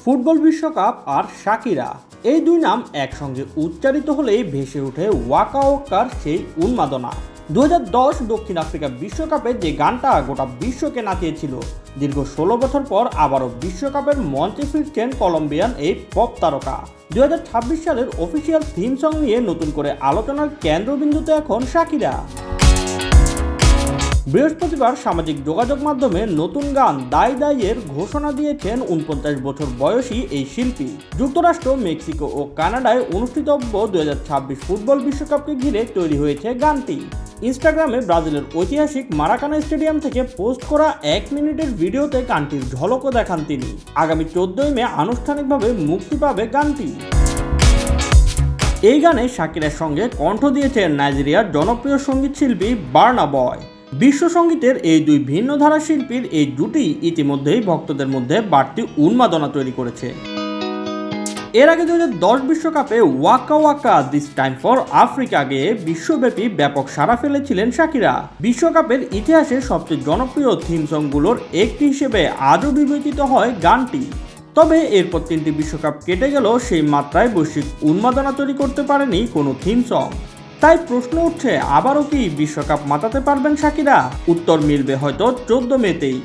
Football বিশ্বকাপ আর শাকিরা, এই দুই নাম একসঙ্গে উচ্চারিত হলেই ভেসে ওঠে ওয়াকা ওয়াকার সেই উন্মাদনা। 2010 দক্ষিণ আফ্রিকা বিশ্বকাপে যে গানটা গোটা বিশ্বকে নাচিয়েছিল, দীর্ঘ 16 বছর পর আবারও বিশ্বকাপের মঞ্চে ফিরছেন কলম্বিয়ান এই পপ তারকা। 2026 সালের অফিসিয়াল থিম সং নিয়ে নতুন করে আলোচনার কেন্দ্রবিন্দুতে এখন শাকিরা। বৃহস্পতিবার সামাজিক যোগাযোগ মাধ্যমে নতুন গান দাই দাইয়ের ঘোষণা দিয়েছেন 49 বছর বয়সী এই শিল্পী। যুক্তরাষ্ট্র, মেক্সিকো ও কানাডায় অনুষ্ঠিতব্য 2026 ফুটবল বিশ্বকাপকে ঘিরে তৈরি হয়েছে গানটি। ইনস্টাগ্রামে ব্রাজিলের ঐতিহাসিক মারাকানা স্টেডিয়াম থেকে পোস্ট করা 1 মিনিটের ভিডিওতে গানটির ঝলকও দেখান তিনি। আগামী 14 মে আনুষ্ঠানিকভাবে মুক্তি পাবে গানটি। এই গানে শাকিরার সঙ্গে কণ্ঠ দিয়েছেন নাইজেরিয়ার জনপ্রিয় সঙ্গীত শিল্পী বার্না বয়। বিশ্ব সঙ্গীতের এই দুই ভিন্ন ধারা শিল্পীর এই জুটি ইতিমধ্যেই ভক্তদের মধ্যে বাড়তি উন্মাদনা তৈরি করেছে। এর আগে 2010 বিশ্বকাপে Waka Waka this time for Africa গেয়ে বিশ্বব্যাপী ব্যাপক সাড়া ফেলেছিলেন শাকিরা। বিশ্বকাপের ইতিহাসে সবচেয়ে জনপ্রিয় থিম সংগুলোর একটি হিসেবে আজও বিবেচিত হয় গানটি। তবে এরপর 3টি বিশ্বকাপ কেটে গেল, সেই মাত্রায় বৈশ্বিক উন্মাদনা তৈরি করতে পারেনি কোনো থিম সং। তাই প্রশ্ন উঠছে, আবারও কি বিশ্বকাপ মাতাতে পারবেন শাকিরা? উত্তর মিলবে হয়তো 14 মেতেই,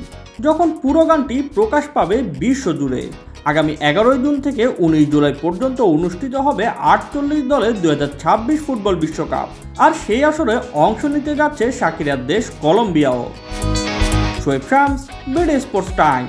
যখন পুরো গানটি প্রকাশ পাবে বিশ্বজুড়ে। আগামী 11 জুন থেকে 19 জুলাই পর্যন্ত অনুষ্ঠিত হবে 48 দলের 2026 ফুটবল বিশ্বকাপ। আর সেই আসরে অংশ নিতে যাচ্ছে শাকিরার দেশ কলম্বিয়াও। Shoaib Shams, BD sports time.